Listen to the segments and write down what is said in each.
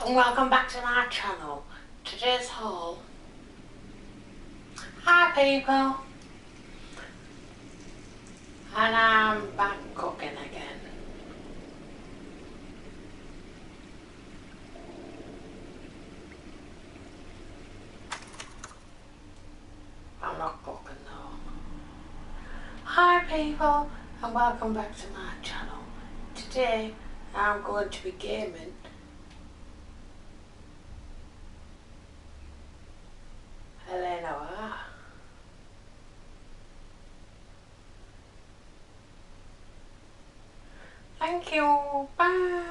and welcome back to my channel. Today's haul. Hi people, and I'm back cooking again. I'm not cooking though. Hi people, and welcome back to my channel. Today I'm going to be gaming. Hello, Noire. Thank you. Bye.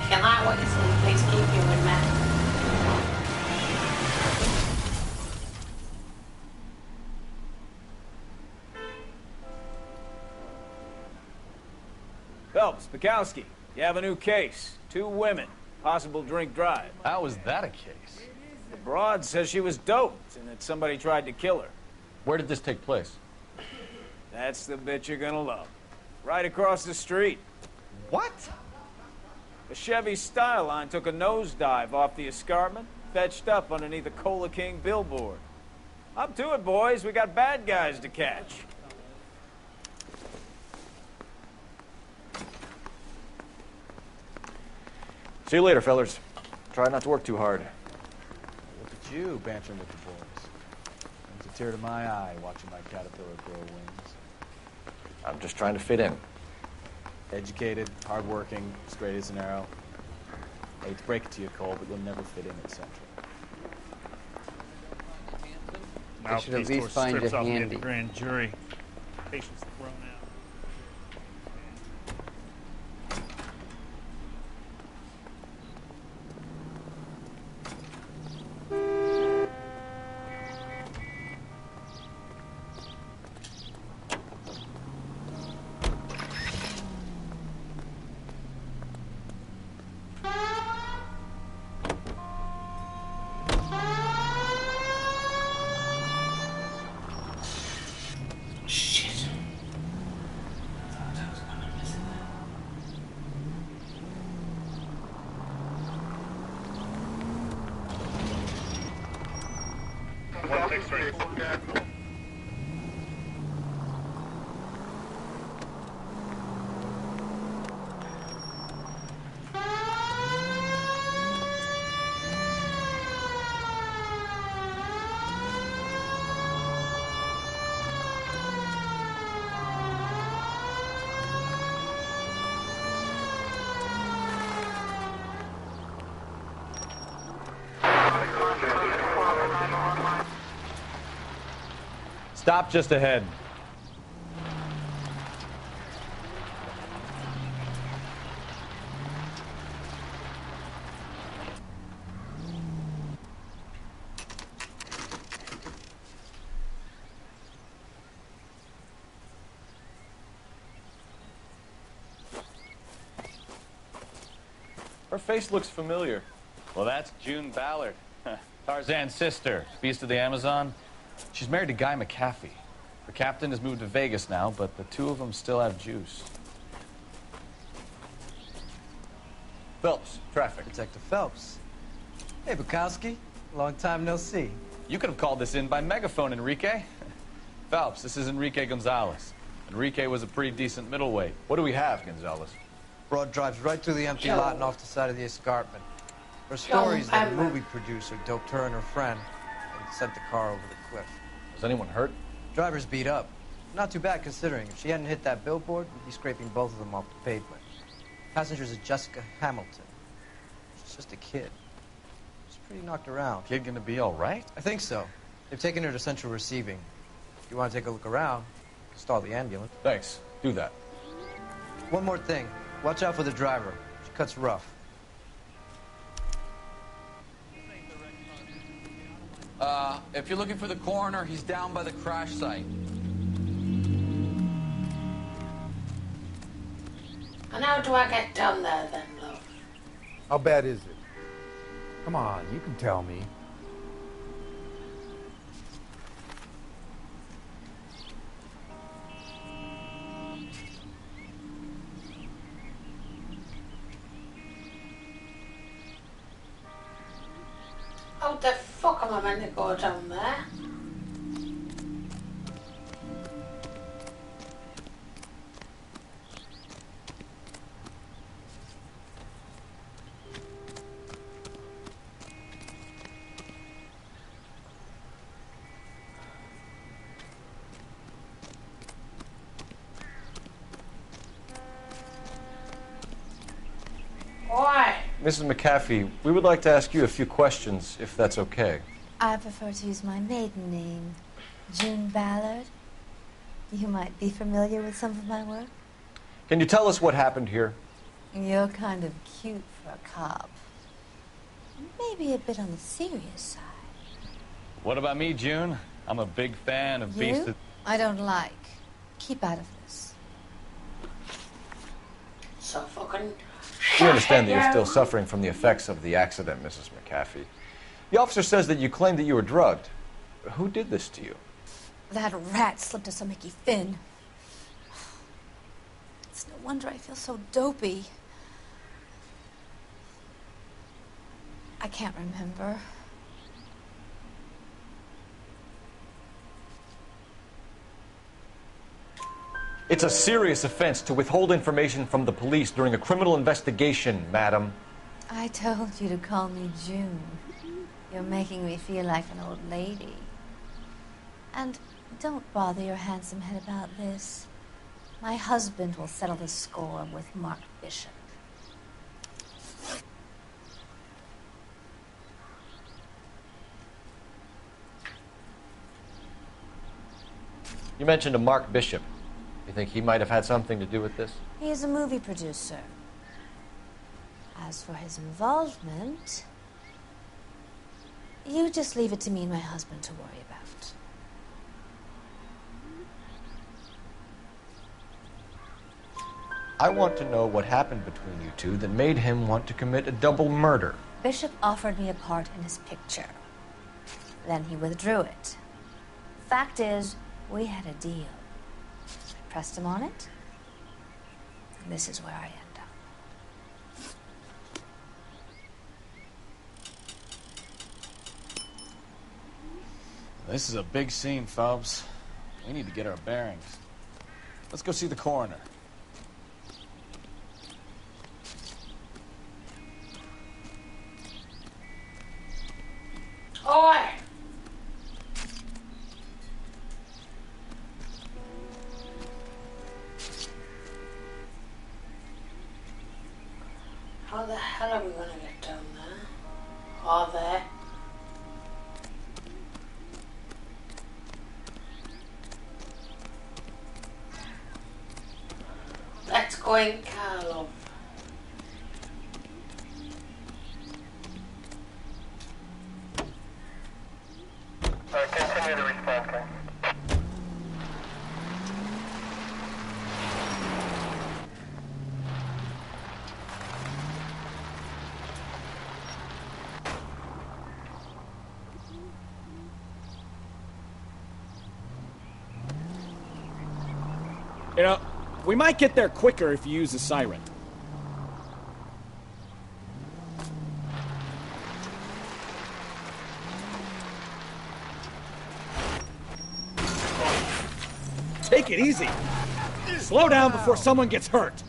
If you like what you see, please keep viewing me. Phelps, Bukowski, you have a new case. 2 women, possible drink drive. How was that a case? The broad says she was doped and that somebody tried to kill her. Where did this take place? That's the bit you're gonna love. Right across the street. What? A Chevy Styline took a nosedive off the escarpment, fetched up underneath a Cola King billboard. Up to it, boys. We got bad guys to catch. See you later, fellers. Try not to work too hard. Look at you bantering with the boys. Brings a tear to my eye watching my caterpillar grow wings. I'm just trying to fit in. Educated, hardworking, straight as an arrow. I hate to break it to you, Cole, but you'll never fit in at Central. I should at least find it handy. Grand jury. Patients thrown out. Shit. Thought I was gonna miss it. 163. Stop just ahead. Her face looks familiar. Well, that's June Ballard, Tarzan's sister, beast of the Amazon. She's married to Guy McAfee. Her captain has moved to Vegas now, but the 2 of them still have juice. Phelps, traffic. Detective Phelps. Hey, Bukowski. Long time no see. You could have called this in by megaphone, Enrique. Phelps, this is Enrique Gonzalez. Enrique was a pretty decent middleweight. What do we have, Gonzalez? Broad drives right through the empty Joe. lot and off the side of the escarpment. Her stories that a Pember. movie producer doped her and her friend and sent the car over the cliff. Was anyone hurt? Driver's beat up. Not too bad considering. If she hadn't hit that billboard, we'd be scraping both of them off the pavement. Passenger's a Jessica Hamilton. She's just a kid. She's pretty knocked around. Kid gonna be all right? I think so. They've taken her to central receiving. If you want to take a look around, stall the ambulance. Thanks. Do that. One more thing. Watch out for the driver. She cuts rough. If you're looking for the coroner, he's down by the crash site. And how do I get down there then, love? How bad is it? Come on, you can tell me. How the fuck am I meant to go down there? Why? Mrs. McAfee, we would like to ask you a few questions, if that's okay. I prefer to use my maiden name, June Ballard. You might be familiar with some of my work. Can you tell us what happened here? You're kind of cute for a cop. Maybe a bit on the serious side. What about me, June? I'm a big fan of Beast You? I don't like. Keep out of this. So fucking... We understand that you're still suffering from the effects of the accident, Mrs. McAfee. The officer says that you claimed that you were drugged. Who did this to you? That rat slipped us a Mickey Finn. It's no wonder I feel so dopey. I can't remember. It's a serious offense to withhold information from the police during a criminal investigation, madam. I told you to call me June. You're making me feel like an old lady. And don't bother your handsome head about this. My husband will settle the score with Mark Bishop. You mentioned a Mark Bishop. You think he might have had something to do with this? He is a movie producer. As for his involvement, you just leave it to me and my husband to worry about. I want to know what happened between you two that made him want to commit a double murder. Bishop offered me a part in his picture. Then he withdrew it. Fact is, we had a deal. I pressed him on it, and this is where I end up. This is a big scene, Phelps. We need to get our bearings. Let's go see the coroner. Oi! How the hell are we gonna get down there? Or there? Let's go in, Carlo. Continue the response, okay? You know, we might get there quicker if you use the siren. Take it easy. Slow down before someone gets hurt.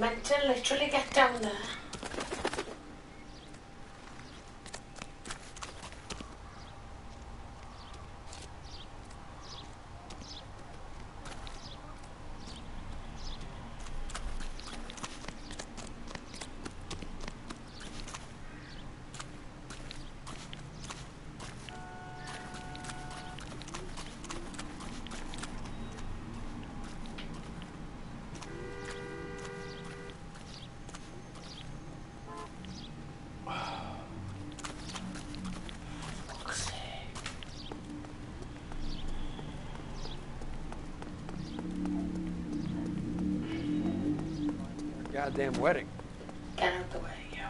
meant to literally get down there. Goddamn wedding. Get out the way, yo.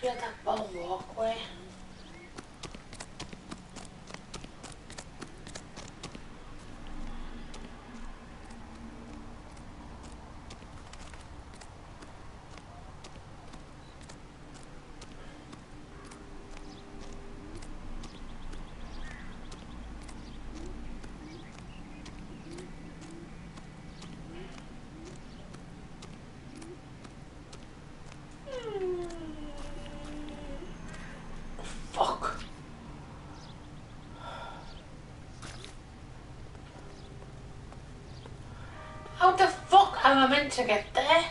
Build that bottom walkway. Fuck. How the fuck am I meant to get there?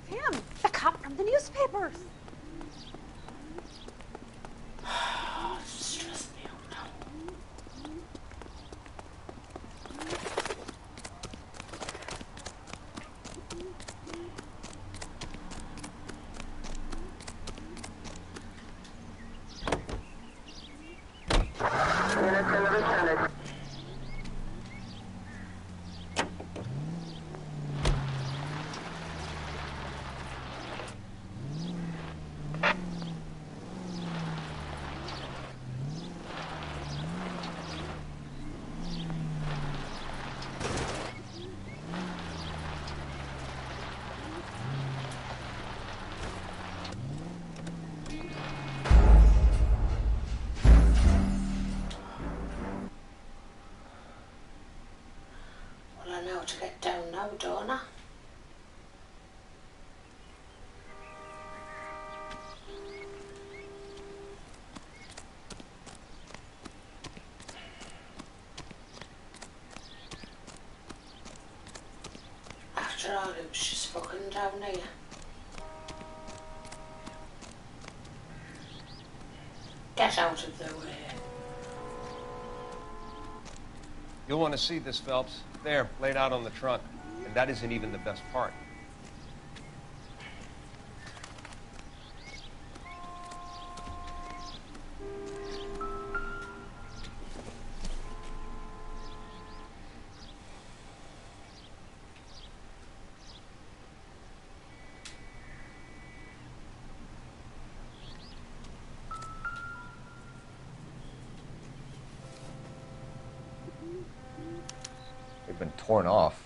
Sam, the cop from the newspapers. Stress me out now. Well, I know to get down now, don't I? After all, it was just fucking down here. Get out of the way. You'll want to see this, Phelps. There, laid out on the trunk. And that isn't even the best part. They've been torn off.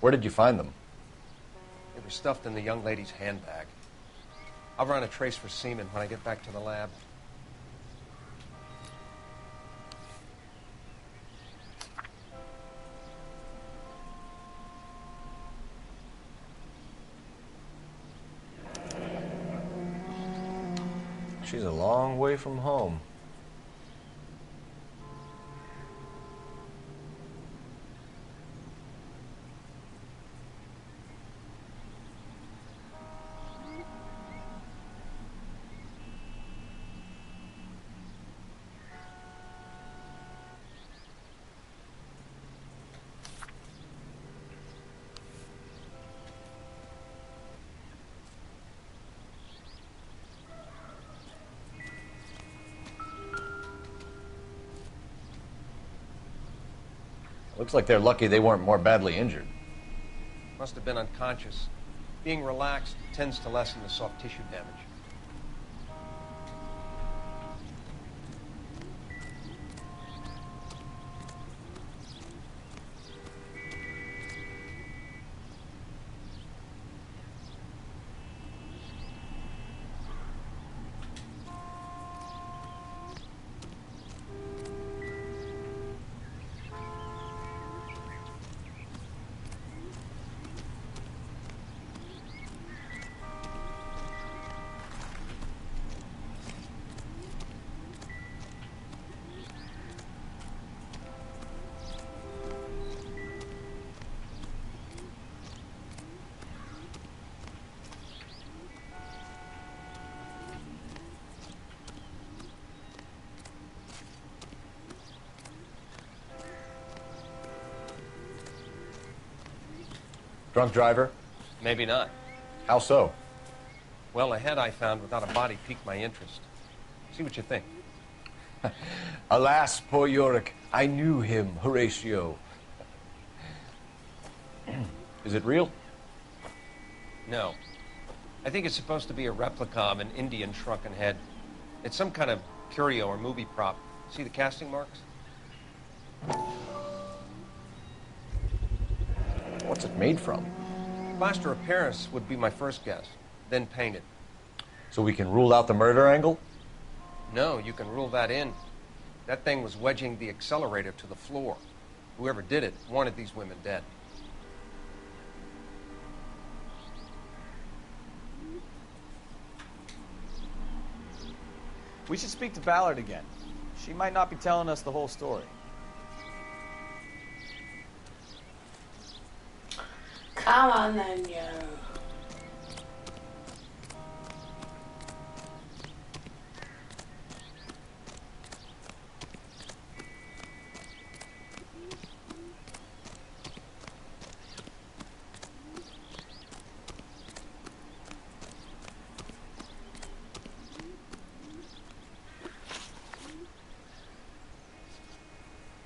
Where did you find them? They were stuffed in the young lady's handbag. I'll run a trace for semen when I get back to the lab. She's a long way from home. Looks like they're lucky they weren't more badly injured. Must have been unconscious. Being relaxed tends to lessen the soft tissue damage. Drunk driver? Maybe not. How so? Well, a head I found without a body piqued my interest. See what you think. Alas, poor Yorick. I knew him, Horatio. Is it real? No. I think it's supposed to be a replica of an Indian shrunken head. It's some kind of curio or movie prop. See the casting marks? What's it made from? Plaster of Paris would be my first guess, then painted. So we can rule out the murder angle? No, you can rule that in. That thing was wedging the accelerator to the floor. Whoever did it wanted these women dead. We should speak to Ballard again. She might not be telling us the whole story. Come on then, yo.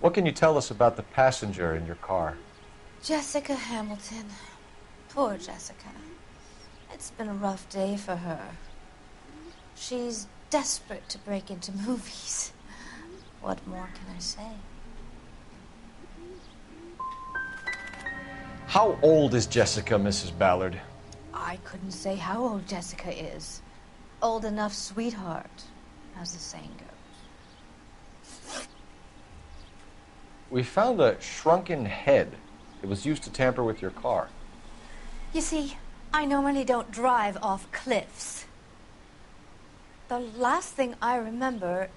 What can you tell us about the passenger in your car? Jessica Hamilton. Poor Jessica. It's been a rough day for her. She's desperate to break into movies. What more can I say? How old is Jessica, Mrs. Ballard? I couldn't say how old Jessica is. Old enough, sweetheart, as the saying goes. We found a shrunken head. It was used to tamper with your car. You see, I normally don't drive off cliffs. The last thing I remember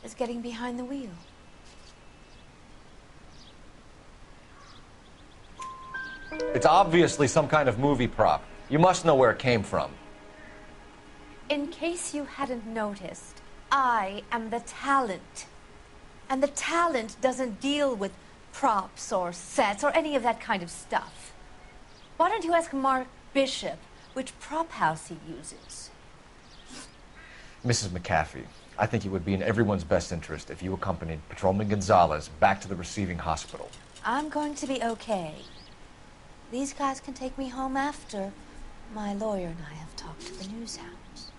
is getting behind the wheel. It's obviously some kind of movie prop. You must know where it came from. In case you hadn't noticed, I am the talent. And the talent doesn't deal with props or sets or any of that kind of stuff. Why don't you ask Mark Bishop which prop house he uses? Mrs. McAfee, I think it would be in everyone's best interest if you accompanied Patrolman Gonzalez back to the receiving hospital. I'm going to be okay. These guys can take me home after. My lawyer and I have talked to the news hounds.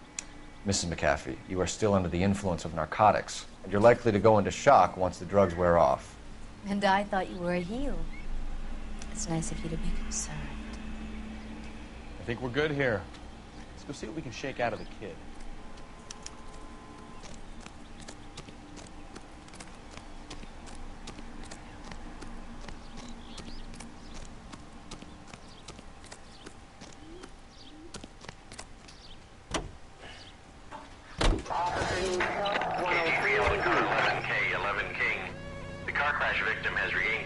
Mrs. McAfee, you are still under the influence of narcotics, and you're likely to go into shock once the drugs wear off. And I thought you were a heel. It's nice of you to be concerned. I think we're good here. Let's go see what we can shake out of the kid.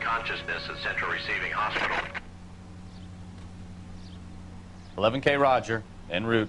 Consciousness at Central Receiving Hospital. 11K Roger, en route.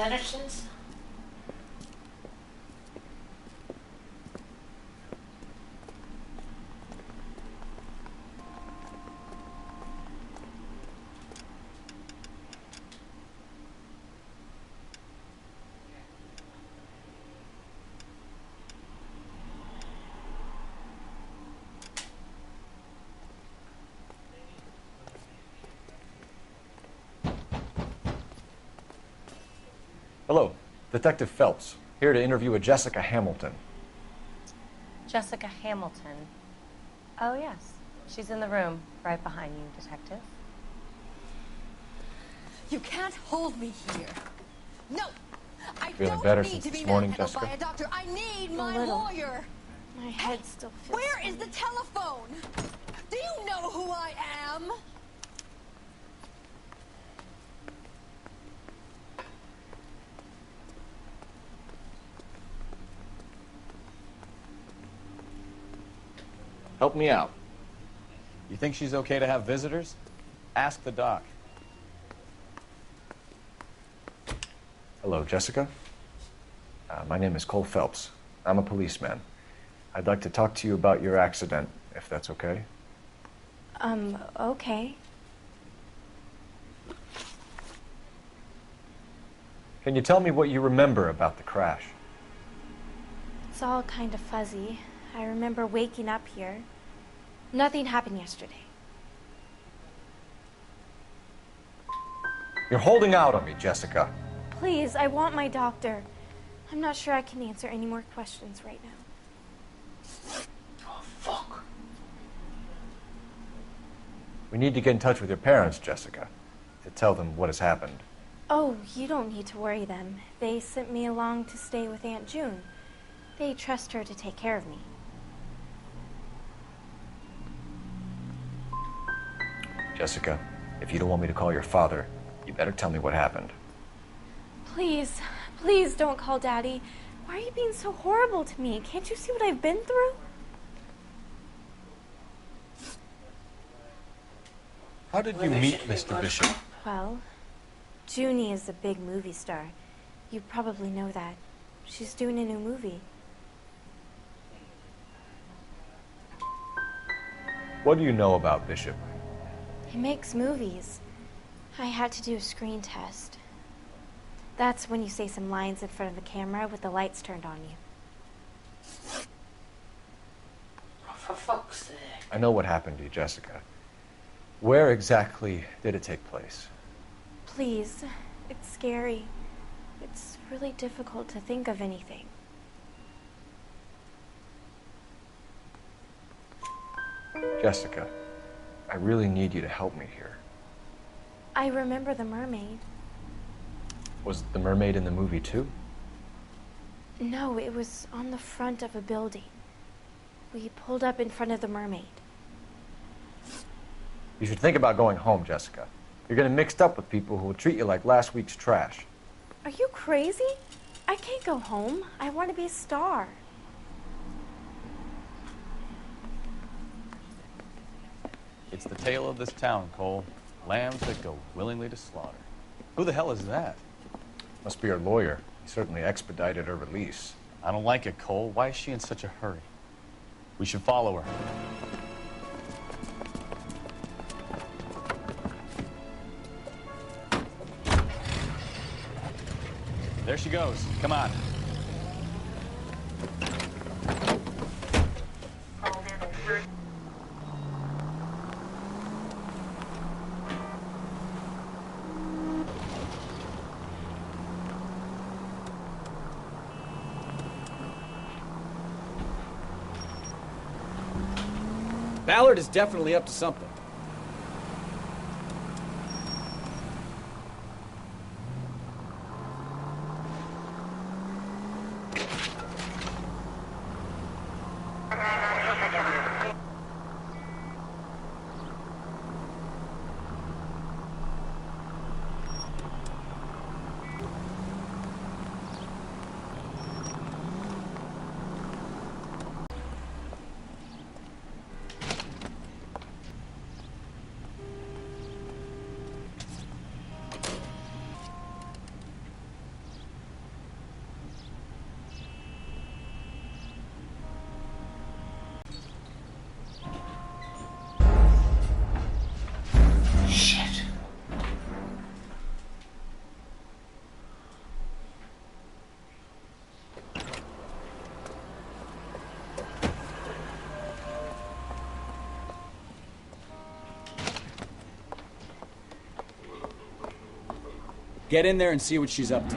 inheritance. Hello, Detective Phelps, here to interview a Jessica Hamilton. Jessica Hamilton. Oh, yes. She's in the room right behind you, Detective. You can't hold me here. No! I Feeling don't better need since to be this morning, manhandled Jessica? by a doctor. I need my little. lawyer. My head still feels Where funny. is the telephone? Do you know who I am? Help me out. You think she's okay to have visitors? Ask the doc. Hello, Jessica. My name is Cole Phelps. I'm a policeman. I'd like to talk to you about your accident, if that's okay. Okay. Can you tell me what you remember about the crash? It's all kind of fuzzy. I remember waking up here. Nothing happened yesterday. You're holding out on me, Jessica. Please, I want my doctor. I'm not sure I can answer any more questions right now. Oh, fuck. We need to get in touch with your parents, Jessica, to tell them what has happened. Oh, you don't need to worry them. They sent me along to stay with Aunt June. They trust her to take care of me. Jessica, if you don't want me to call your father, you better tell me what happened. Please, please don't call Daddy. Why are you being so horrible to me? Can't you see what I've been through? How did you meet Mr. Bishop? Well, Junie is a big movie star. You probably know that. She's doing a new movie. What do you know about Bishop? He makes movies. I had to do a screen test. That's when you say some lines in front of the camera with the lights turned on you. Oh, for fuck's sake. I know what happened to you, Jessica. Where exactly did it take place? Please, it's scary. It's really difficult to think of anything. Jessica, I really need you to help me here. I remember the mermaid. Was the mermaid in the movie too? No, it was on the front of a building. We pulled up in front of the mermaid. You should think about going home, Jessica. You're getting mixed up with people who will treat you like last week's trash. Are you crazy? I can't go home. I want to be a star. It's the tale of this town, Cole. Lambs that go willingly to slaughter. Who the hell is that? Must be her lawyer. He certainly expedited her release. I don't like it, Cole. Why is she in such a hurry? We should follow her. There she goes. Come on. Ballard is definitely up to something. Get in there and see what she's up to.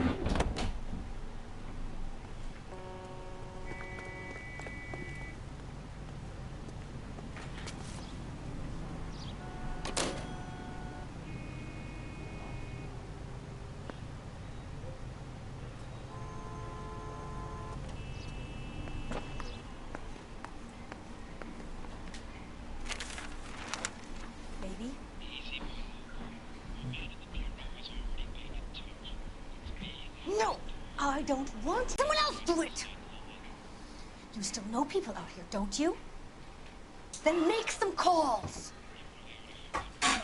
Baby? No! I don't want someone else do it! You still know people out here, don't you? Then make some calls! I'm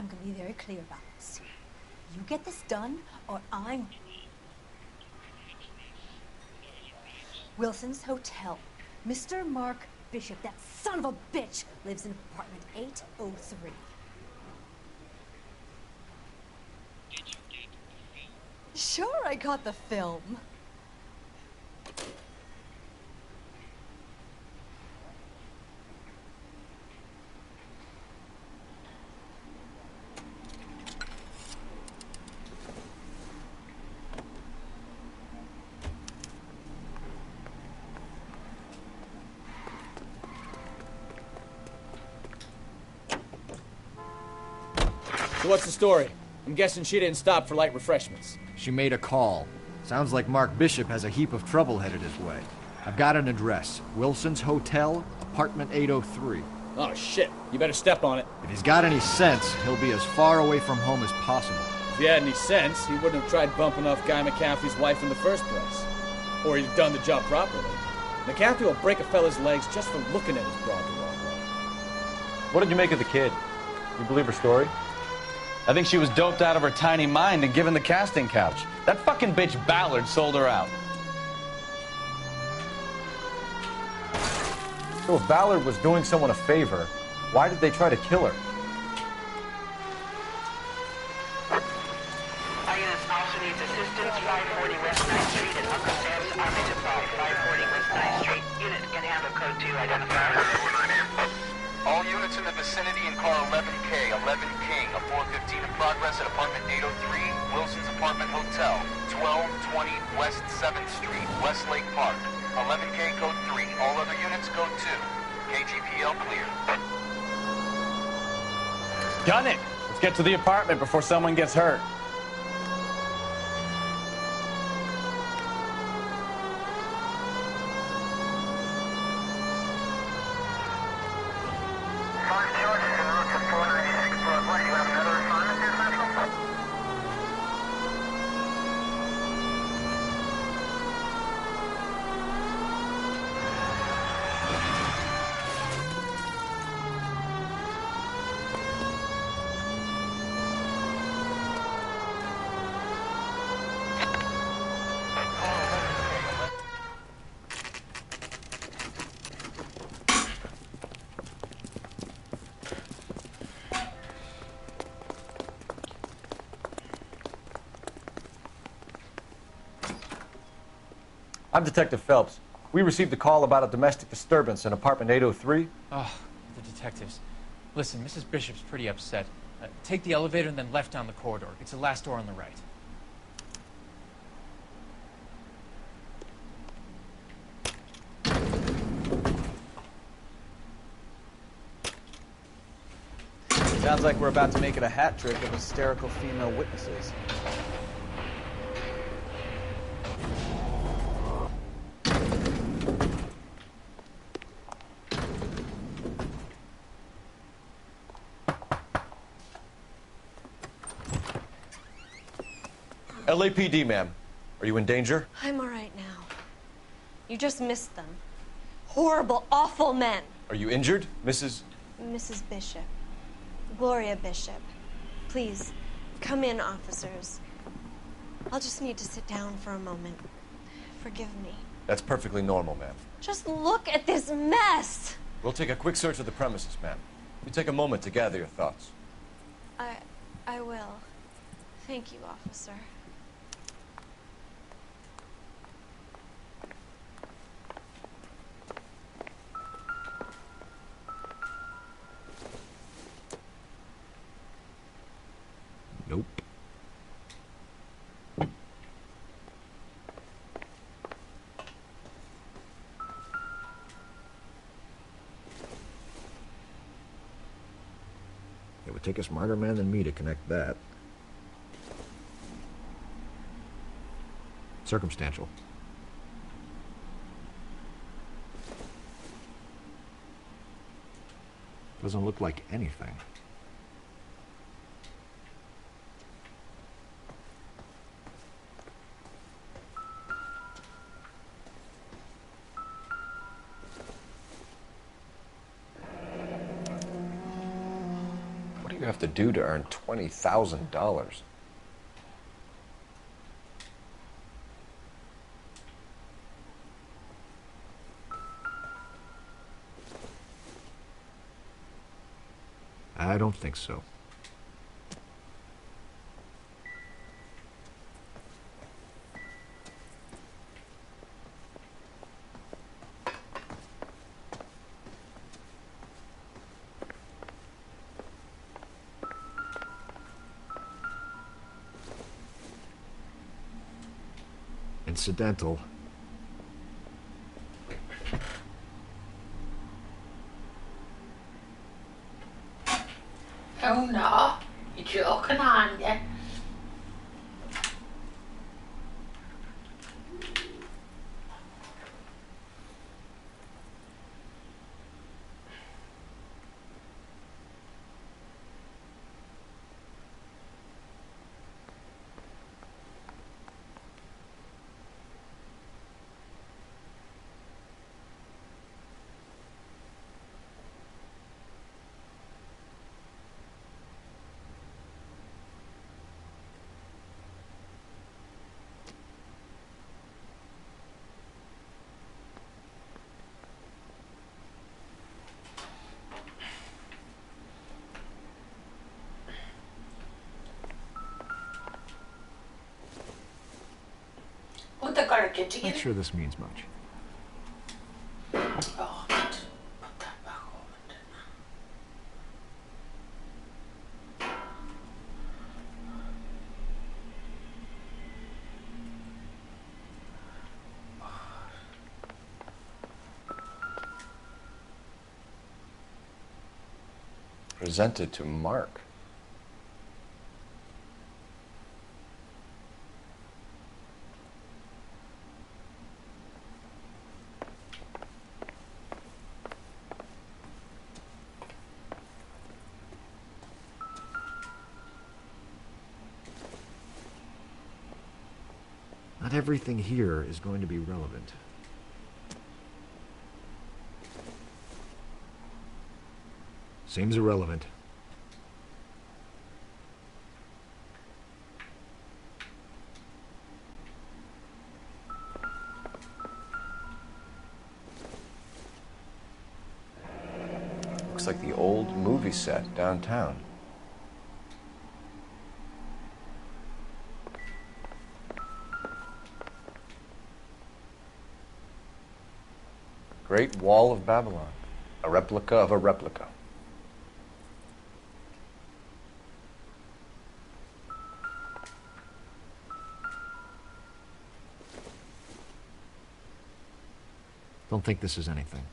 gonna be very clear about this. You get this done, or I'm... Wilson's Hotel. Mr. Mark Bishop, that son of a bitch, lives in apartment 803. Sure, I got the film. So what's the story? I'm guessing she didn't stop for light refreshments. She made a call. Sounds like Mark Bishop has a heap of trouble headed his way. I've got an address. Wilson's Hotel, apartment 803. Oh, shit. You better step on it. If he's got any sense, he'll be as far away from home as possible. If he had any sense, he wouldn't have tried bumping off Guy McCaffrey's wife in the first place. Or he'd have done the job properly. McCaffrey will break a fella's legs just for looking at his broad the wrong way. What did you make of the kid? You believe her story? I think she was doped out of her tiny mind and given the casting couch. That fucking bitch Ballard sold her out. So if Ballard was doing someone a favor, why did they try to kill her? Our unit also needs assistance. 540 West 9th Street and Uncle Sam's Army Supply. 540 West 9th Street. Unit can handle code 2 identifier. All units in the vicinity in car 11K, 11 King, a 415 in progress at apartment 803, Wilson's Apartment Hotel, 1220 West 7th Street, Westlake Park. 11K code 3, all other units code 2. KGPL clear. Gun it! Let's get to the apartment before someone gets hurt. I'm Detective Phelps. We received a call about a domestic disturbance in apartment 803. Oh, the detectives. Listen, Mrs. Bishop's pretty upset. Take the elevator and then left down the corridor. It's the last door on the right. Sounds like we're about to make it a hat trick of hysterical female witnesses. LAPD, ma'am. Are you in danger? I'm all right now. You just missed them. Horrible, awful men. Are you injured, Mrs.? Mrs. Bishop. Gloria Bishop. Please, come in, officers. I'll just need to sit down for a moment. Forgive me. That's perfectly normal, ma'am. Just look at this mess! We'll take a quick search of the premises, ma'am. You take a moment to gather your thoughts. I will. Thank you, officer. It would take a smarter man than me to connect that. Circumstantial. Doesn't look like anything. What do you have to do to earn $20,000? I don't think so. Incidental. Oh no, you're joking, aren't you? What they gotta get together? Not sure this means much. Oh, I meant to put that back on, didn't Presented to Mark. Not everything here is going to be relevant. Seems irrelevant. Looks like the old movie set downtown. Great Wall of Babylon. A replica of a replica. Don't think this is anything.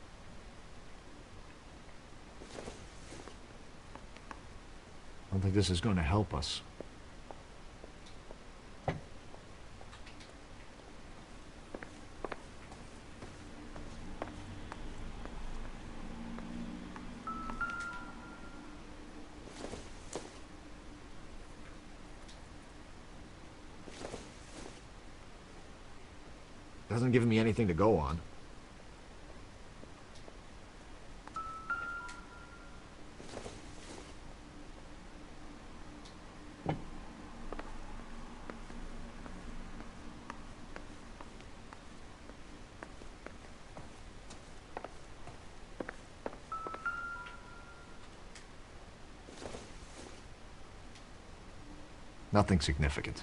Don't think this is going to help us. Doesn't give me anything to go on. Nothing significant.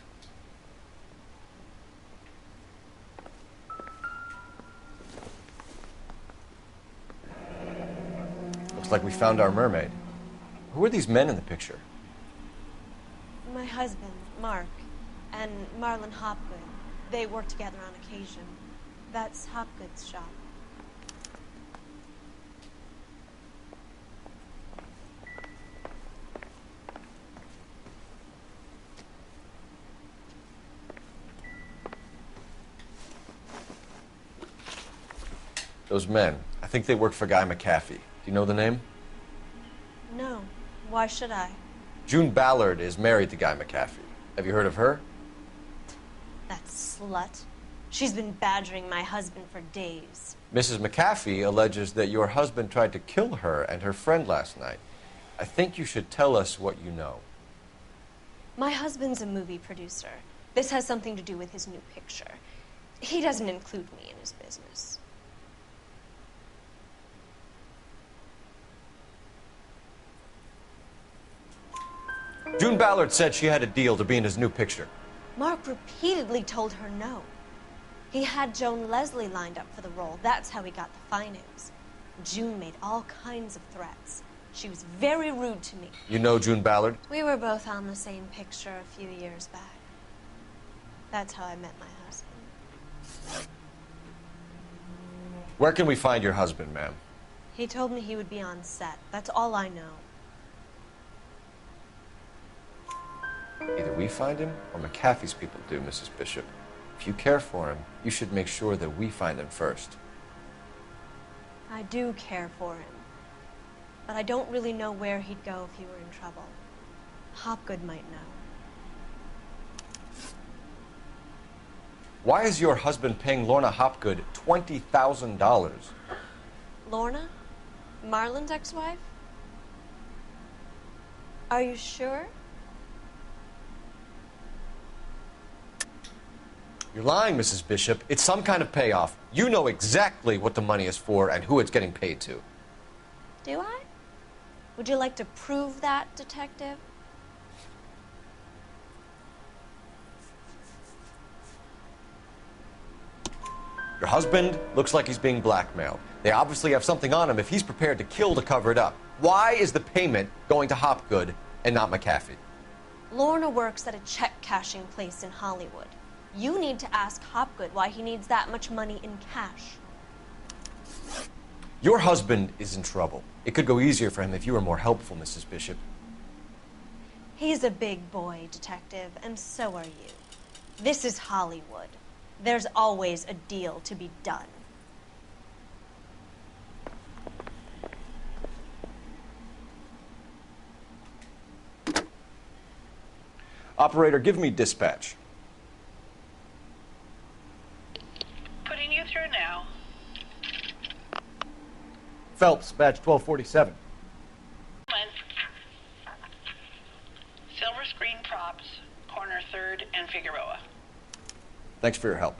Looks like we found our mermaid. Who are these men in the picture? My husband, Mark, and Marlon Hopgood. They work together on occasion. That's Hopgood's shop. Those men, I think they work for Guy McAfee. Do you know the name? No. Why should I? June Ballard is married to Guy McAfee. Have you heard of her? That slut. She's been badgering my husband for days. Mrs. McAfee alleges that your husband tried to kill her and her friend last night. I think you should tell us what you know. My husband's a movie producer. This has something to do with his new picture. He doesn't include me in his business. June Ballard said she had a deal to be in his new picture. Mark repeatedly told her no. He had Joan Leslie lined up for the role. That's how he got the finance. June made all kinds of threats. She was very rude to me. You know June Ballard? We were both on the same picture a few years back. That's how I met my husband. Where can we find your husband, ma'am? He told me he would be on set. That's all I know. Either we find him or McAfee's people do, Mrs. Bishop. If you care for him, you should make sure that we find him first. I do care for him. But I don't really know where he'd go if he were in trouble. Hopgood might know. Why is your husband paying Lorna Hopgood $20,000? Lorna? Marlon's ex-wife? Are you sure? You're lying, Mrs. Bishop. It's some kind of payoff. You know exactly what the money is for and who it's getting paid to. Do I? Would you like to prove that, detective? Your husband looks like he's being blackmailed. They obviously have something on him if he's prepared to kill to cover it up. Why is the payment going to Hopgood and not McAfee? Lorna works at a check-cashing place in Hollywood. You need to ask Hopgood why he needs that much money in cash. Your husband is in trouble. It could go easier for him if you were more helpful, Mrs. Bishop. He's a big boy, detective, and so are you. This is Hollywood. There's always a deal to be done. Operator, give me dispatch. Putting you through now. Phelps, badge 1247. Silver screen props, corner 3rd and Figueroa. Thanks for your help.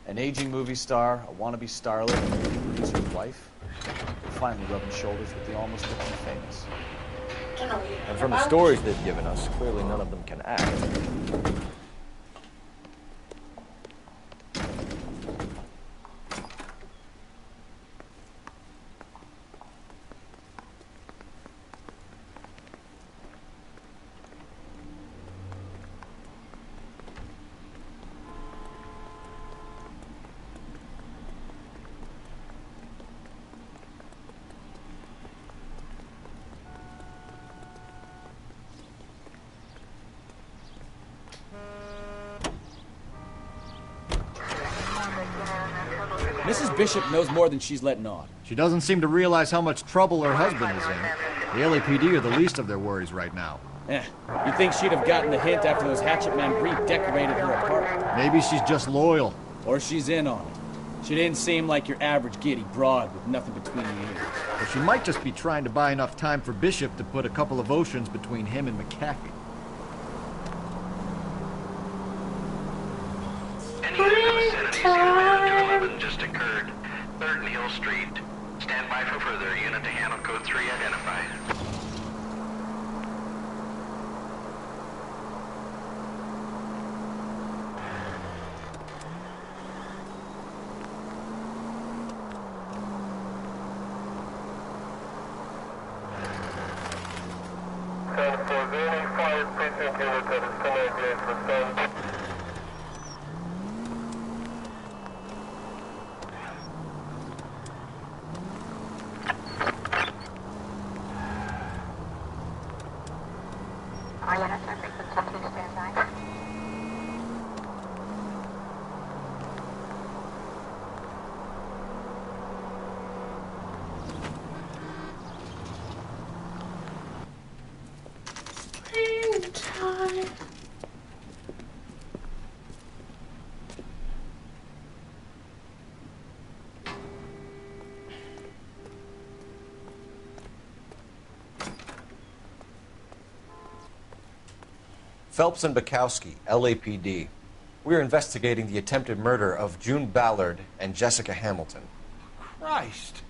An aging movie star, a wannabe starlet, and a movie producer's wife. Finally rubbing shoulders with the almost rich and famous. And from the stories they've given us, clearly none of them can act. Mrs. Bishop knows more than she's letting on. She doesn't seem to realize how much trouble her husband is in. The LAPD are the least of their worries right now. You'd think she'd have gotten the hint after those hatchet men redecorated her apartment. Maybe she's just loyal. Or she's in on it. She didn't seem like your average giddy broad with nothing between the ears. But she might just be trying to buy enough time for Bishop to put a couple of oceans between him and McAfee. Just occurred. 3rd Neal Street. Stand by for further. Unit to handle code 3 identified. Phelps and Bukowski, LAPD. We're investigating the attempted murder of June Ballard and Jessica Hamilton. Christ.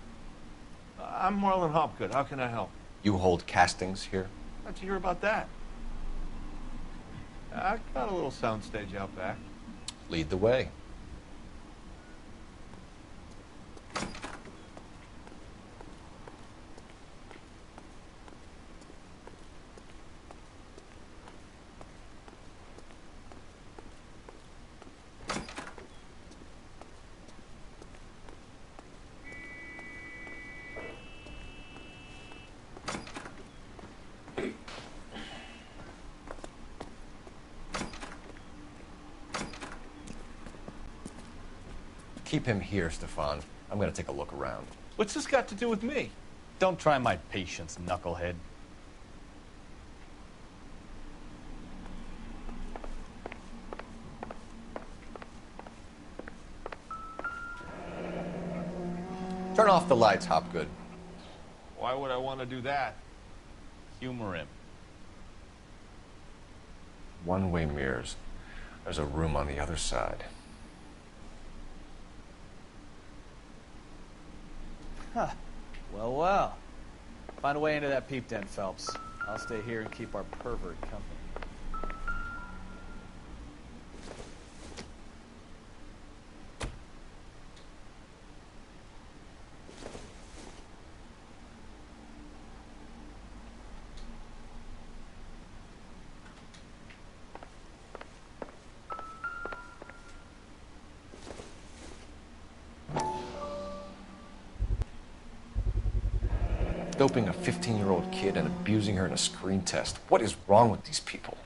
I'm Marlon Hopgood. How can I help? You hold castings here? How'd you hear about that? I got a little soundstage out back. Lead the way. Keep him here, Stefan. I'm gonna take a look around. What's this got to do with me? Don't try my patience, knucklehead. Turn off the lights, Hopgood. Why would I want to do that? Humor him. One-way mirrors. There's a room on the other side. Huh. Well, well. Find a way into that peep den, Phelps. I'll stay here and keep our pervert company. Doping a 15-year-old kid and abusing her in a screen test. What is wrong with these people?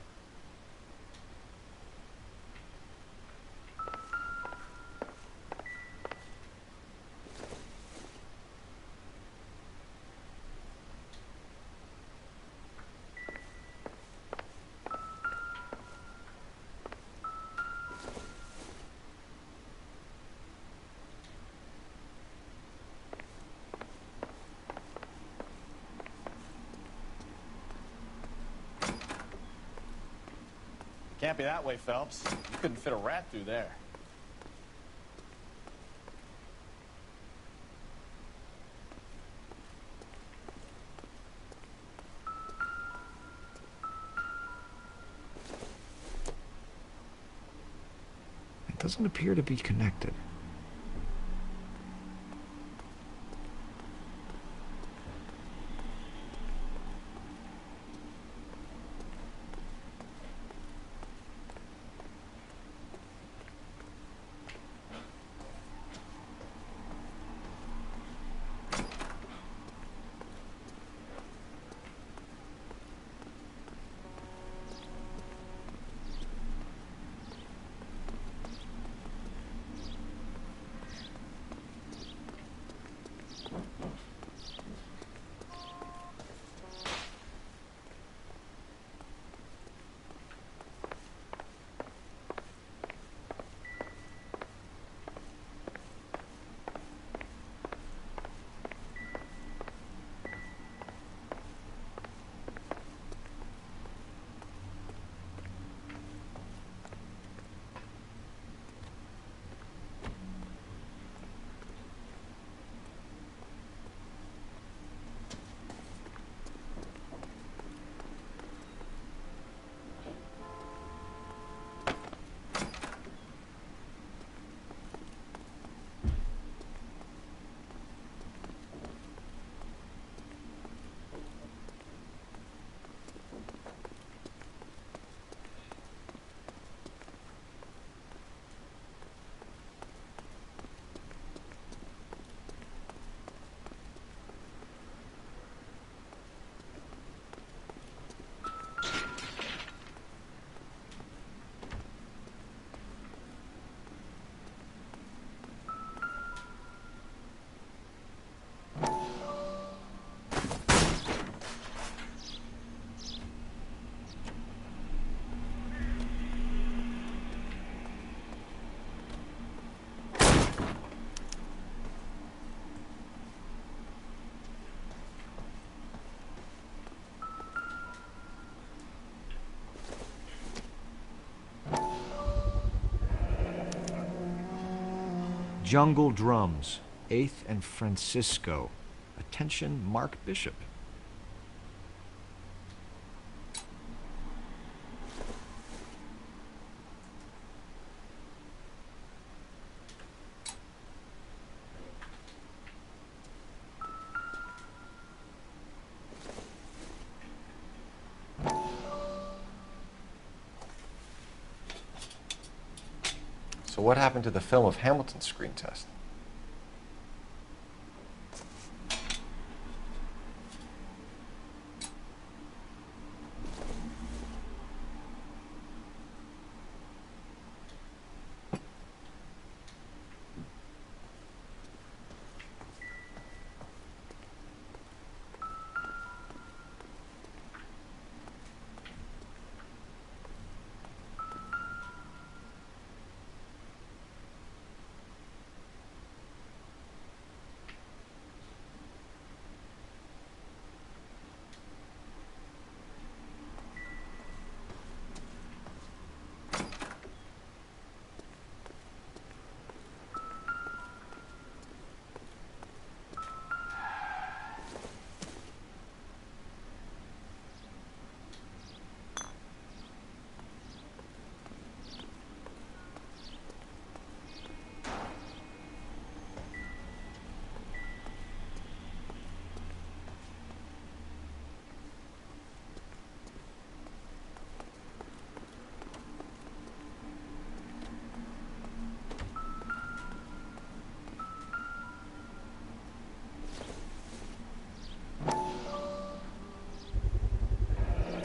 Can't be that way, Phelps. You couldn't fit a rat through there. It doesn't appear to be connected. Jungle Drums, 8th and Francisco. Attention, Mark Bishop. So what happened to the film of Hamilton's screen test?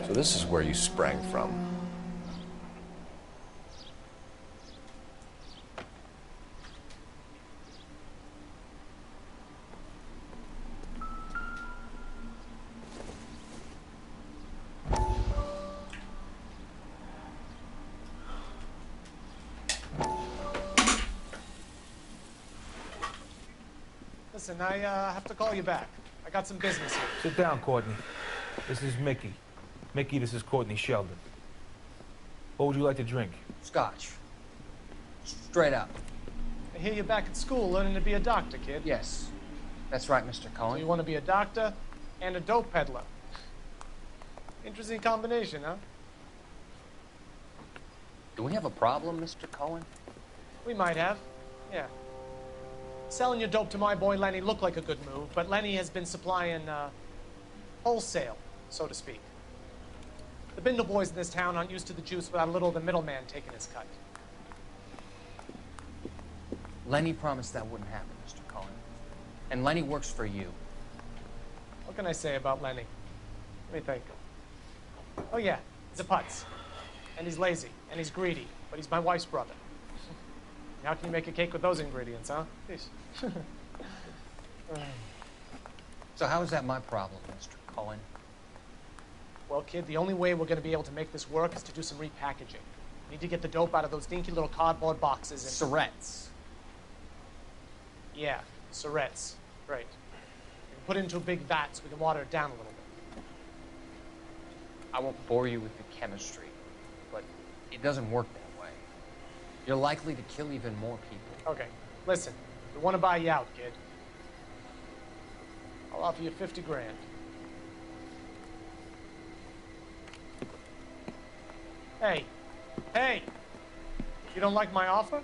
So this is where you sprang from. Listen, I have to call you back. I got some business here. Sit down, Courtney. This is Mickey. Mickey, this is Courtney Sheldon. What would you like to drink? Scotch. Straight up. I hear you're back at school learning to be a doctor, kid. Yes. That's right, Mr. Cohen. So you want to be a doctor and a dope peddler. Interesting combination, huh? Do we have a problem, Mr. Cohen? We might have, yeah. Selling your dope to my boy Lenny looked like a good move, but Lenny has been supplying, wholesale, so to speak. The Bindle boys in this town aren't used to the juice without a little of the middleman taking his cut. Lenny promised that wouldn't happen, Mr. Cohen. And Lenny works for you. What can I say about Lenny? Let me think. Oh yeah, he's a putz. And he's lazy, and he's greedy, but he's my wife's brother. How can you make a cake with those ingredients, huh? Jeez. So how is that my problem, Mr. Cohen? Well, kid, the only way we're going to be able to make this work is to do some repackaging. We need to get the dope out of those dinky little cardboard boxes and... Surrettes. Yeah, Surrettes. Right. We can put it into a big vat so we can water it down a little bit. I won't bore you with the chemistry, but it doesn't work that way. You're likely to kill even more people. Okay, listen. We want to buy you out, kid. I'll offer you 50 grand. Hey, hey! You don't like my offer?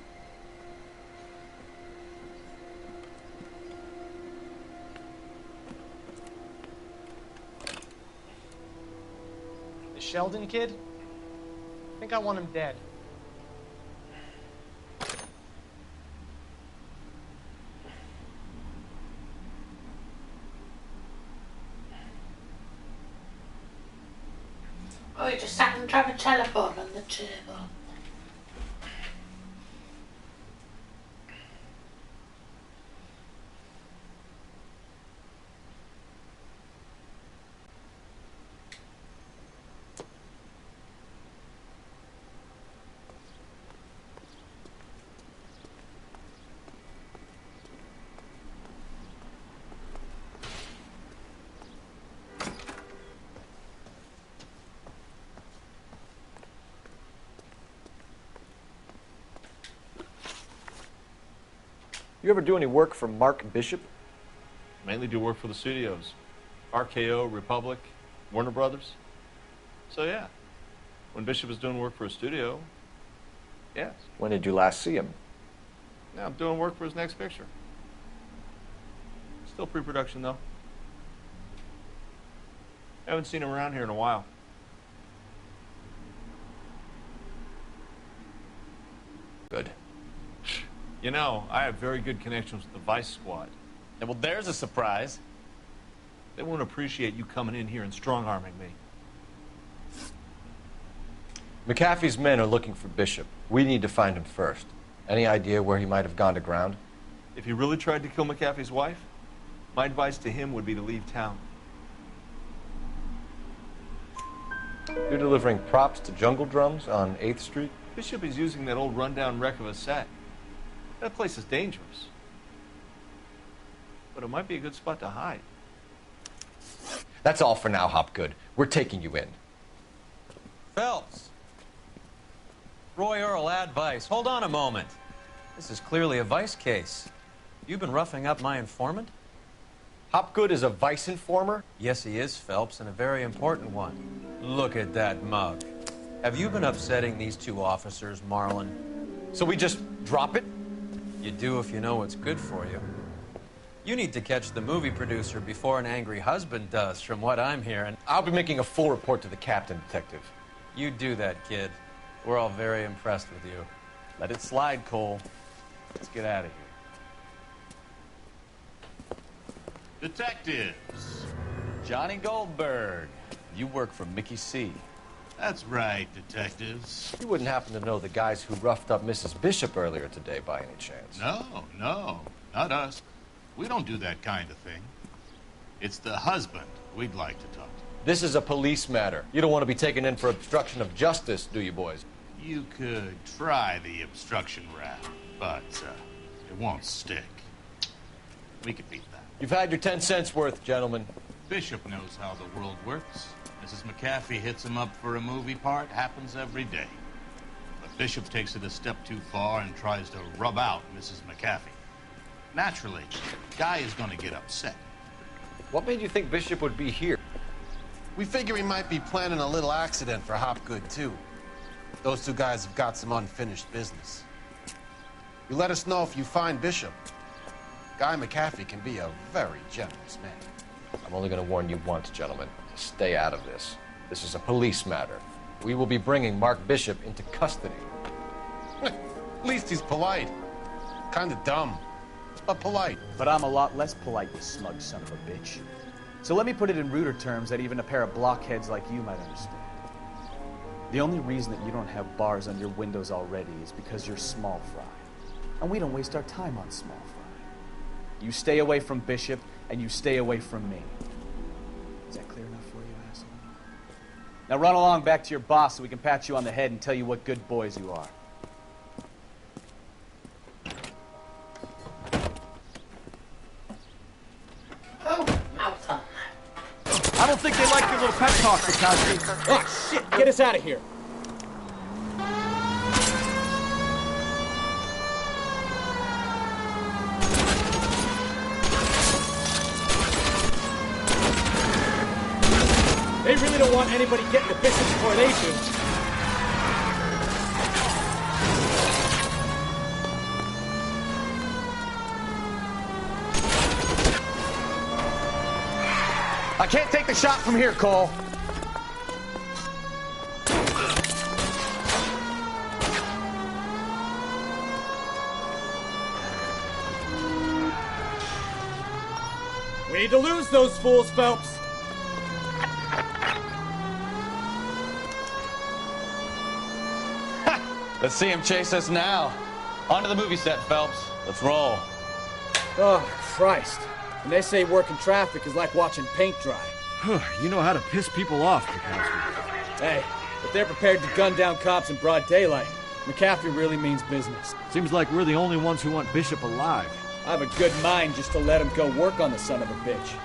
The Sheldon kid? I think I want him dead. Oh, you just sat and drive a telephone on the table. You ever do any work for Mark Bishop? Mainly do work for the studios. RKO, Republic, Warner Brothers. So yeah, when Bishop is doing work for a studio, yes. When did you last see him? Now I'm doing work for his next picture. Still pre-production though. Haven't seen him around here in a while. Good. You know, I have very good connections with the Vice Squad. Yeah, well, there's a surprise. They won't appreciate you coming in here and strong-arming me. McAfee's men are looking for Bishop. We need to find him first. Any idea where he might have gone to ground? If he really tried to kill McAfee's wife, my advice to him would be to leave town. You're delivering props to Jungle Drums on 8th Street? Bishop is using that old rundown wreck of a set. That place is dangerous. But it might be a good spot to hide. That's all for now, Hopgood. We're taking you in. Phelps. Roy Earl, ad vice. Hold on a moment. This is clearly a vice case. You've been roughing up my informant? Hopgood is a vice informer? Yes, he is, Phelps, and a very important one. Look at that mug. Have you been upsetting these two officers, Marlon? So we just drop it? You do if you know what's good for you. You need to catch the movie producer before an angry husband does, from what I'm hearing. I'll be making a full report to the captain, Detective. You do that, kid. We're all very impressed with you. Let it slide, Cole. Let's get out of here. Detectives. Johnny Goldberg. You work for Mickey C. That's right, detectives. You wouldn't happen to know the guys who roughed up Mrs. Bishop earlier today by any chance? No, not us. We don't do that kind of thing. It's the husband we'd like to talk to. This is a police matter. You don't want to be taken in for obstruction of justice, do you, boys? You could try the obstruction rap, but it won't stick. We could beat that. You've had your 10 cents worth, gentlemen. Bishop knows how the world works. Mrs. McAfee hits him up for a movie part. Happens every day. But Bishop takes it a step too far and tries to rub out Mrs. McAfee. Naturally, Guy is going to get upset. What made you think Bishop would be here? We figure he might be planning a little accident for Hopgood, too. Those two guys have got some unfinished business. You let us know if you find Bishop. Guy McAfee can be a very generous man. I'm only going to warn you once, gentlemen. Stay out of this. This is a police matter. We will be bringing Mark Bishop into custody. At least he's polite. Kind of dumb, but polite. But I'm a lot less polite, you smug son of a bitch. So let me put it in ruder terms that even a pair of blockheads like you might understand. The only reason that you don't have bars on your windows already is because you're small fry. And we don't waste our time on small fry. You stay away from Bishop, and you stay away from me. Is that clear enough for you, asshole? Now run along back to your boss so we can pat you on the head and tell you what good boys you are. I don't think they like your little pep talk, Bukowski. Oh, shit! Get us out of here. They really don't want anybody getting to Bishop before they do. I can't take the shot from here, Cole. We need to lose those fools, Phelps. Let's see him chase us now. Onto the movie set, Phelps. Let's roll. Oh, Christ. And they say working traffic is like watching paint dry. You know how to piss people off, Bukowski. Hey, if they're prepared to gun down cops in broad daylight, McAfee really means business. Seems like we're the only ones who want Bishop alive. I have a good mind just to let him go work on the son of a bitch.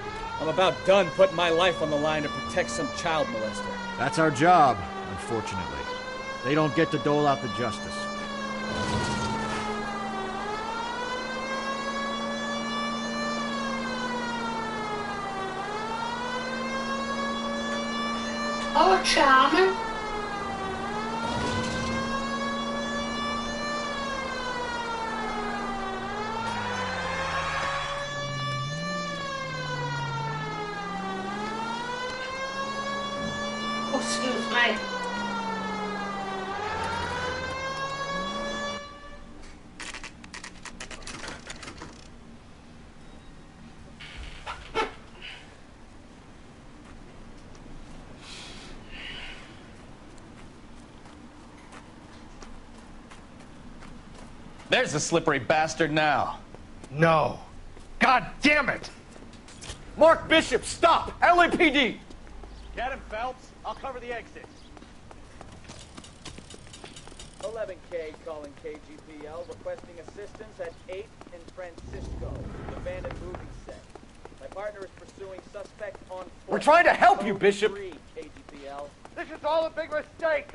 I'm about done putting my life on the line to protect some child molester. That's our job, unfortunately. They don't get to dole out the justice. Oh, charming. Oh, excuse me. There's the slippery bastard now. No. God damn it! Mark Bishop, stop! LAPD! Get him, Phelps. I'll cover the exit. 11K calling KGPL, requesting assistance at 8th and Francisco, the abandoned movie set. My partner is pursuing suspect on foot. We're trying to help you, Bishop! 3, KGPL. This is all a big mistake!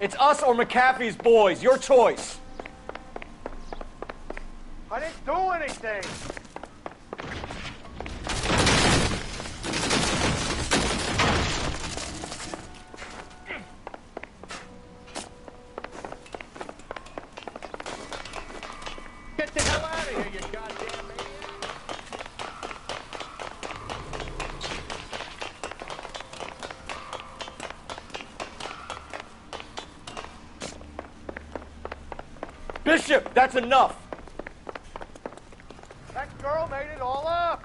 It's us or McAfee's boys. Your choice. I didn't do anything! Get the hell out of here, you goddamn maniac! Bishop, that's enough. That girl made it all up!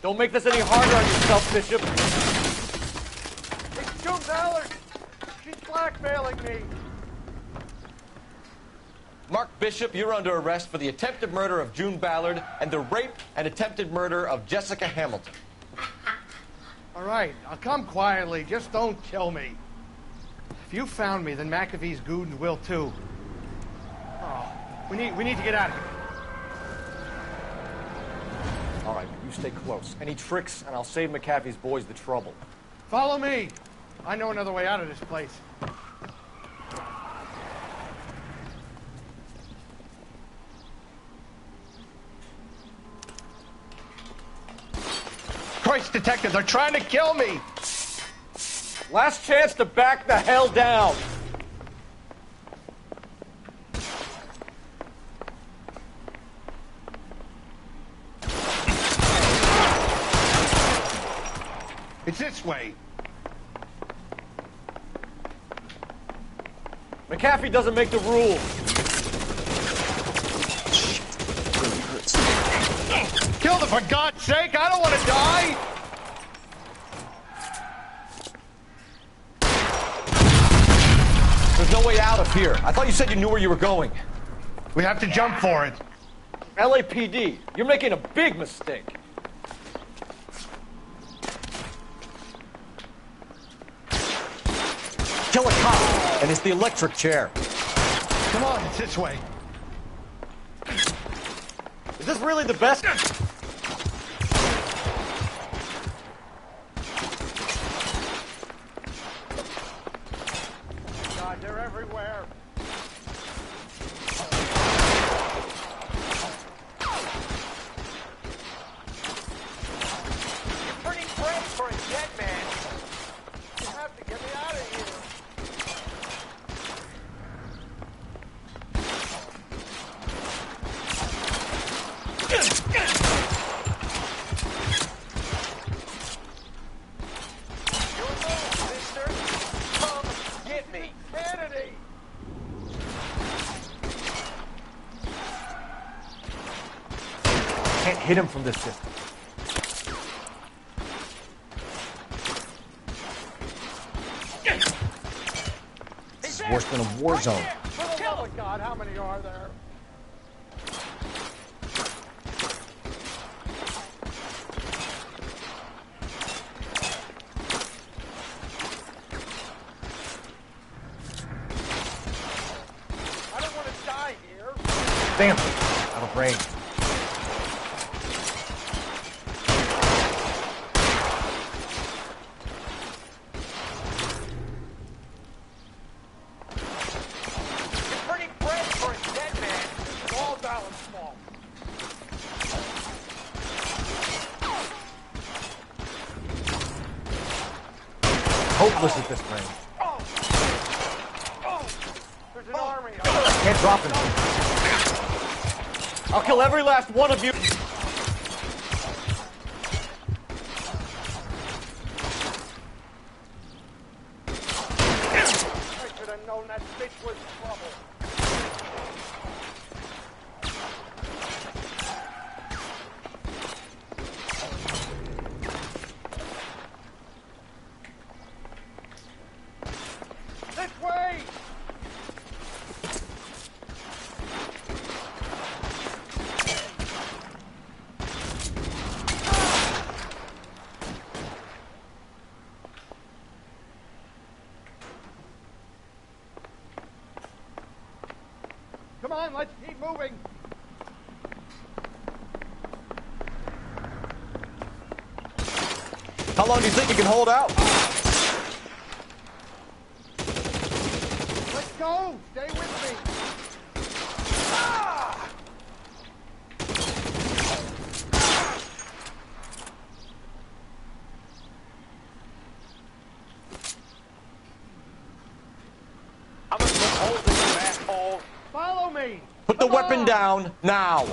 Don't make this any harder on yourself, Bishop. It's June Ballard! She's blackmailing me! Mark Bishop, you're under arrest for the attempted murder of June Ballard and the rape and attempted murder of Jessica Hamilton. All right, I'll come quietly. Just don't kill me. If you found me, then McAfee's goons will too. Oh, we need to get out of here. All right, you stay close. Any tricks, and I'll save McAfee's boys the trouble. Follow me. I know another way out of this place. Christ, detective, they're trying to kill me! Last chance to back the hell down. It's this way. McAfee doesn't make the rules. Kill them, for God's sake! I don't want to die! There's no way out of here. I thought you said you knew where you were going. We have to jump for it. LAPD, you're making a big mistake. Kill a cop, and it's the electric chair. Come on, it's this way. Is this really the best? God, they're everywhere. You're pretty brave for a dead man. You have to get me out of here. Kennedy! Can't hit him from this distance. worse than a war zone. For the love of God, how many are there? I don't want to die here. Damn, out of range. Hopeless at this range. There's an army. Can't drop him. I'll kill every last one of you. I should have known that bitch was trouble. This way! Come on, let's keep moving. How long do you think you can hold out? Let's go. Stay with me. Ah! I'm gonna put holes in you, asshole. Follow me. Put the weapon down now.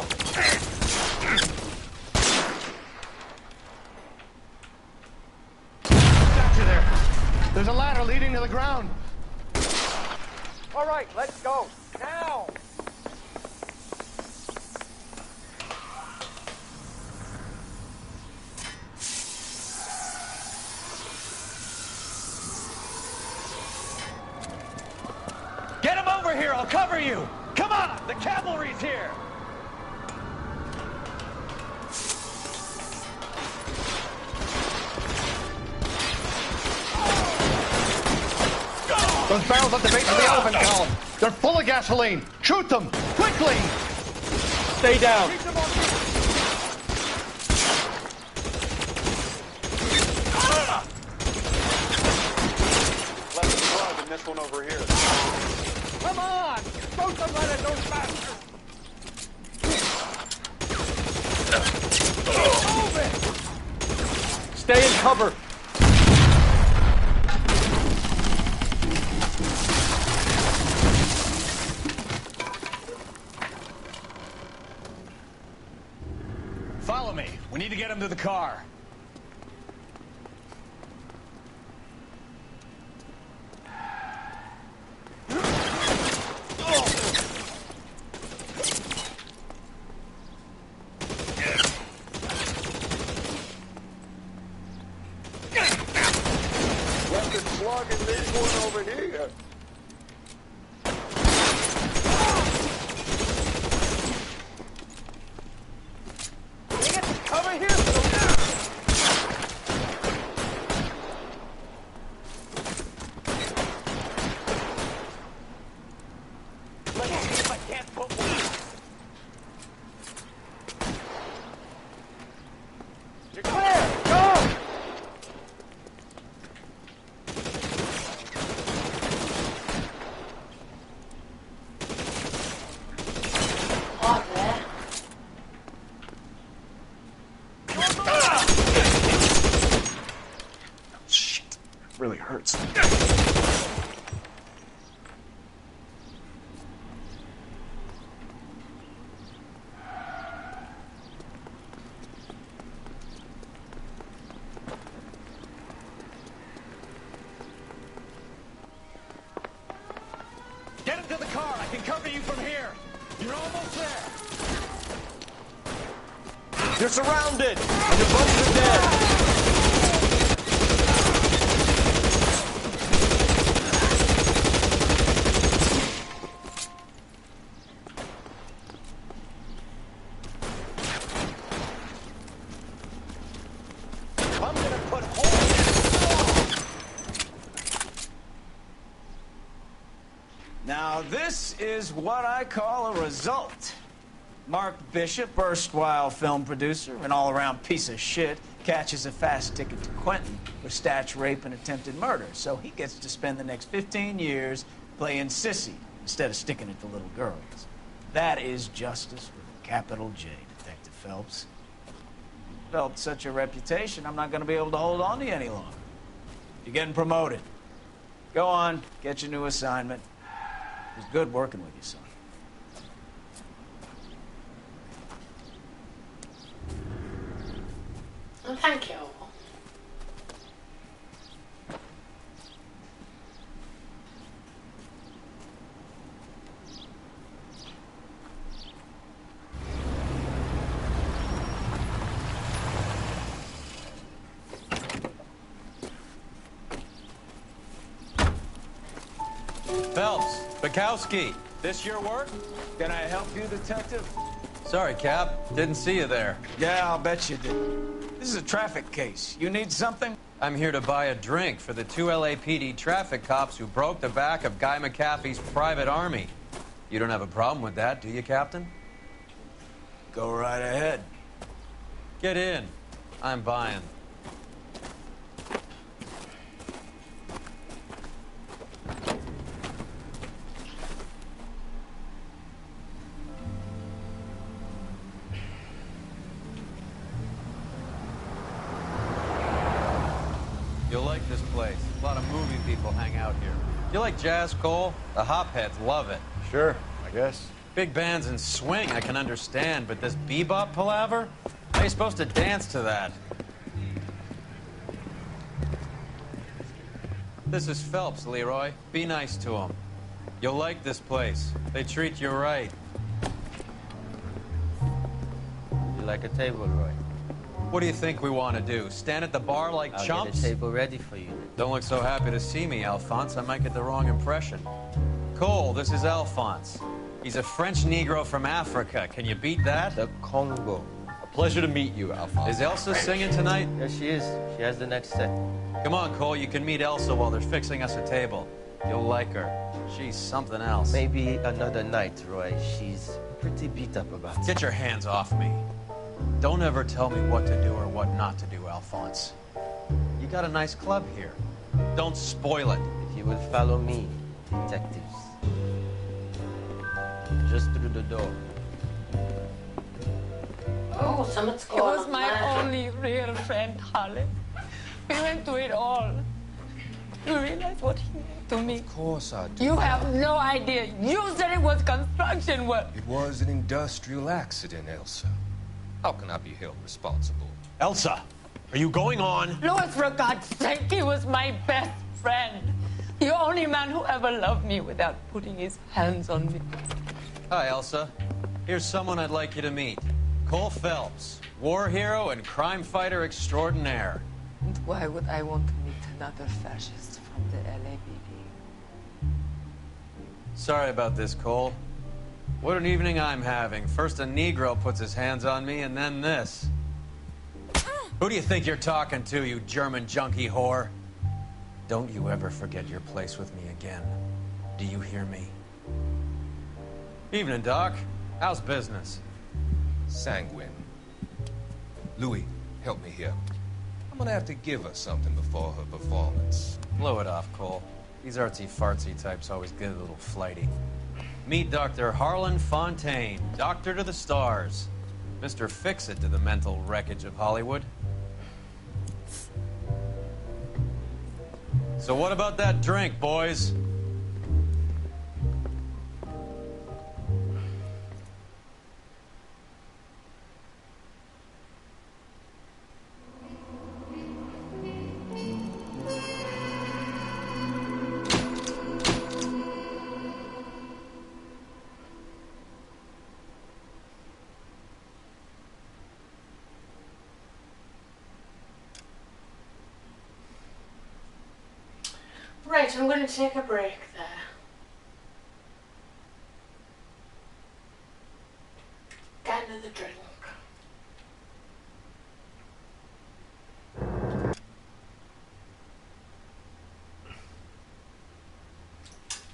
Got you there. There's a ladder leading to the ground. All right, let's go. Now. Get him over here! I'll cover you! Come on! The cavalry's here! Those barrels at the base of the elephant column. They're full of gasoline. Shoot them! Quickly! Stay down. Keep them on. Less of the drug than this one over here. Come on! Throw some lead at those bastards! Move it! Stay in cover. Follow me. We need to get him to the car. Slugging this one over here. Cover here! Let's see if I can't put one. You're clear! Go! What there? Shit. Really hurts. Get him to the car. I can cover you from here. You're almost there. You're surrounded, and your buddies are dead. Now, this is what I call a result. Mark Bishop, erstwhile film producer, an all-around piece of shit, catches a fast ticket to Quentin for statch rape and attempted murder, so he gets to spend the next 15 years playing sissy instead of sticking it to little girls. That is justice with a capital J, Detective Phelps. Developed such a reputation, I'm not going to be able to hold on to you any longer. You're getting promoted. Go on, get your new assignment. It was good working with you, son. Well, thank you. Phelps, Bukowski, this your work? Can I help you, Detective? Sorry, Cap. Didn't see you there. Yeah, I'll bet you did. This is a traffic case. You need something? I'm here to buy a drink for the 2 LAPD traffic cops who broke the back of Guy McAfee's private army. You don't have a problem with that, do you, Captain? Go right ahead. Get in. I'm buying. You'll like this place. A lot of movie people hang out here. You like jazz, Cole? The hopheads love it. Sure, I guess. Big bands and swing, I can understand, but this bebop palaver? How are you supposed to dance to that? This is Phelps, Leroy. Be nice to him. You'll like this place. They treat you right. You like a table, Roy? What do you think we want to do? Stand at the bar like I'll chumps? get a table ready for you. Don't look so happy to see me, Alphonse. I might get the wrong impression. Cole, this is Alphonse. He's a French Negro from Africa. Can you beat that? The Congo. A pleasure to meet you, Alphonse. Is Elsa singing tonight? Yes, she is. She has the next set. Come on, Cole. You can meet Elsa while they're fixing us a table. You'll like her. She's something else. Maybe another night, Roy. She's pretty beat up about it. Get your hands off me. Don't ever tell me what to do or what not to do, Alphonse. You got a nice club here. Don't spoil it. If you would follow me, detectives. Just through the door. Oh, something's He going was on my there. only real friend, Harlan. We went through it all. You realize what he meant to me? Of course I do. You have no idea. You said it was construction work. It was an industrial accident, Elsa. How can I be held responsible? Elsa, are you going on? Louis, for God's sake, he was my best friend. The only man who ever loved me without putting his hands on me. Hi, Elsa. Here's someone I'd like you to meet. Cole Phelps, war hero and crime fighter extraordinaire. And why would I want to meet another fascist from the LAPD? Sorry about this, Cole. What an evening I'm having. First a Negro puts his hands on me, and then this. Who do you think you're talking to, you German junkie whore? Don't you ever forget your place with me again. Do you hear me? Evening, Doc. How's business? Sanguine. Louis, help me here. I'm gonna have to give her something before her performance. Blow it off, Cole. These artsy-fartsy types always get a little flighty. Meet Dr. Harlan Fontaine, doctor to the stars. Mr. Fix-It to the mental wreckage of Hollywood. So what about that drink, boys? Right, I'm going to take a break there. Get another drink.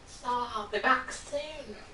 So be back soon.